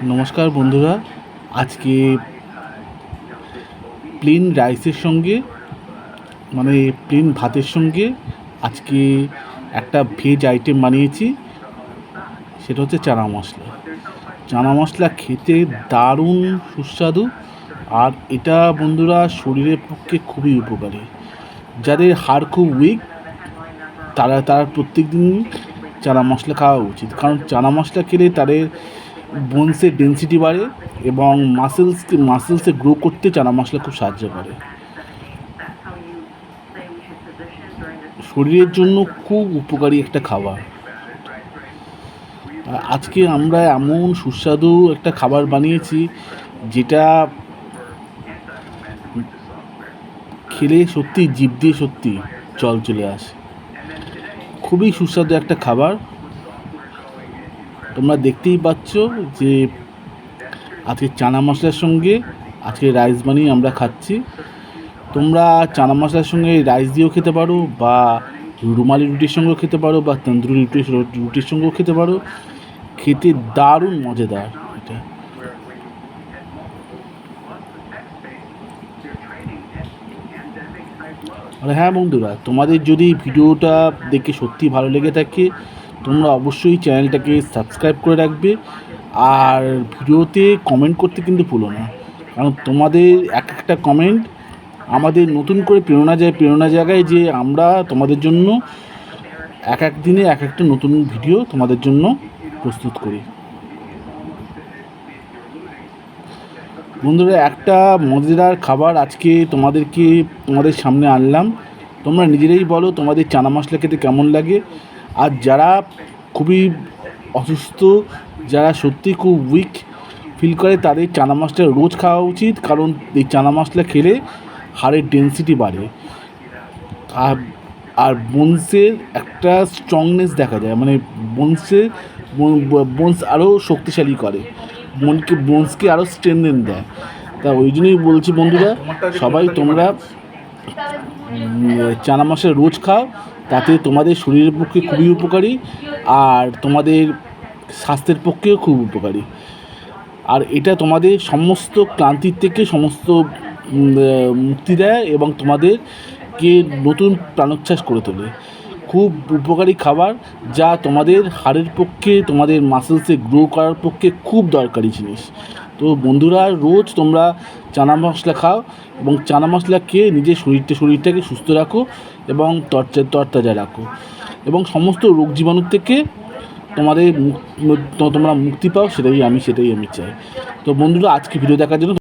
নমস্কার বন্ধুরা, আজকে প্লেন রাইসের সঙ্গে মানে প্লেন ভাতের সঙ্গে আজকে একটা ভেজ আইটেম বানিয়েছি। সেটা হচ্ছে চানা মশলা। চানা মশলা খেতে দারুণ সুস্বাদু, আর এটা বন্ধুরা শরীরের পক্ষে খুবই উপকারী। যাদের হাড় খুব উইক তারা প্রত্যেক দিন চানা মশলা খাওয়া উচিত, কারণ চানা মশলা খেলে তাদের বোনসের ডেন্সিটি বাড়ে এবং মাসেলসে গ্রো করতে চানা মশলা খুব সাহায্য করে। শরীরের জন্য খুব উপকারী একটা খাবার। আজকে আমরা এমন সুস্বাদু একটা খাবার বানিয়েছি যেটা খেলে সত্যি জিভ দিয়ে সত্যি জল চলে আসে। খুবই সুস্বাদু একটা খাবার। তোমরা দেখতেই পাচ্ছ যে আজকে চানা মশলার সঙ্গে আজকে রাইস বানিয়ে আমরা খাচ্ছি। তোমরা চানা মশলার সঙ্গে রাইস দিয়েও খেতে পারো, বা রুমালি রুটির সঙ্গেও খেতে পারো, বা তন্দুরি রুটির সঙ্গেও খেতে পারো। খেতে দারুণ মজাদার এটা। আর হ্যাঁ বন্ধুরা, তোমাদের যদি ভিডিওটা দেখে সত্যি ভালো লেগে থাকে তোমরা অবশ্যই চ্যানেলটাকে সাবস্ক্রাইব করে রাখবে, আর ভিডিওতে কমেন্ট করতে কিন্তু ভুলো না, কারণ তোমাদের এক একটা কমেন্ট আমাদের নতুন করে প্রেরণা জায়গায় যে আমরা তোমাদের জন্য এক এক দিনে এক একটা নতুন ভিডিও তোমাদের জন্য প্রস্তুত করি। বন্ধুরা, একটা মজাদার খাবার আজকে তোমাদের সামনে আনলাম। তোমরা নিজেরাই বলো তোমাদের চানা মশলা খেতে কেমন লাগে। আর যারা খুবই অসুস্থ, যারা সত্যি খুব উইক ফিল করে, তাদের চানা মশলা রোজ খাওয়া উচিত, কারণ এই চানা মশলা খেলে হাড়ের ডেন্সিটি বাড়ে আর বোনসের একটা স্ট্রংনেস দেখা যায়, মানে বোনস আরও শক্তিশালী করে, বোনসকে আরও স্ট্রেনথেন দেয়। তা ওই জন্যই বলছি বন্ধুরা, সবাই তোমরা চানা মশলা রোজ খাও, তাতে তোমাদের শরীরের পক্ষে খুবই উপকারী আর তোমাদের স্বাস্থ্যের পক্ষেও খুব উপকারী। আর এটা তোমাদের সমস্ত ক্লান্তির থেকে সমস্ত মুক্তি দেয় এবং তোমাদেরকে নতুন প্রাণোচ্ছ্বাস করে তোলে। খুব উপকারী খাবার, যা তোমাদের হাড়ের পক্ষে, তোমাদের মাসেলসে গ্রো করার পক্ষে খুব দরকারি জিনিস। তো বন্ধুরা, রোজ তোমরা চানা মশলা খাও এবং চানা মশলা খেয়ে নিজের শরীরটাকে সুস্থ রাখো এবং তরতাজা রাখো, এবং সমস্ত রোগ জীবাণুর থেকে তোমরা মুক্তি পাও। সেটাই আমি চাই। তো বন্ধুরা, আজকে ভিডিও দেখার জন্য